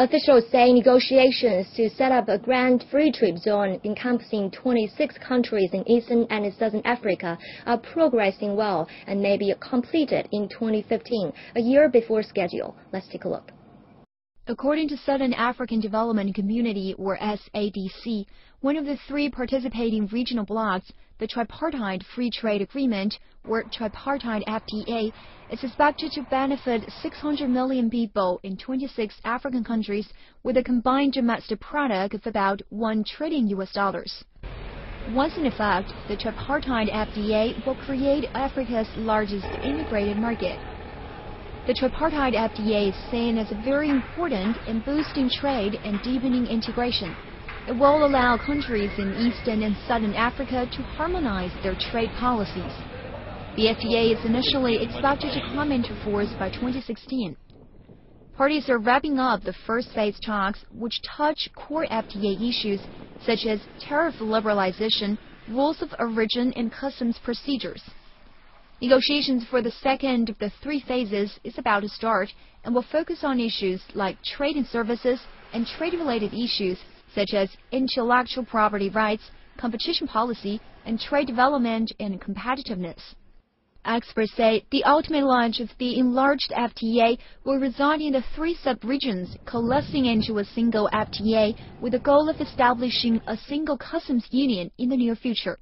Officials say negotiations to set up a grand free trade zone encompassing 26 countries in Eastern and Southern Africa are progressing well and may be completed in 2015, a year before schedule. Let's take a look. According to Southern African Development Community, or SADC, one of the three participating regional blocs, the Tripartite Free Trade Agreement, or Tripartite FTA, is expected to benefit 600 million people in 26 African countries with a combined domestic product of about $1 trillion. Once in effect, the Tripartite FTA will create Africa's largest integrated market. The Tripartite FTA is seen as very important in boosting trade and deepening integration. It will allow countries in Eastern and Southern Africa to harmonize their trade policies. The FTA is initially expected to come into force by 2016. Parties are wrapping up the first phase talks, which touch core FTA issues such as tariff liberalization, rules of origin, and customs procedures. Negotiations for the second of the three phases is about to start and will focus on issues like trade and services and trade-related issues such as intellectual property rights, competition policy, and trade development and competitiveness. Experts say the ultimate launch of the enlarged FTA will result in the three sub-regions coalescing into a single FTA with the goal of establishing a single customs union in the near future.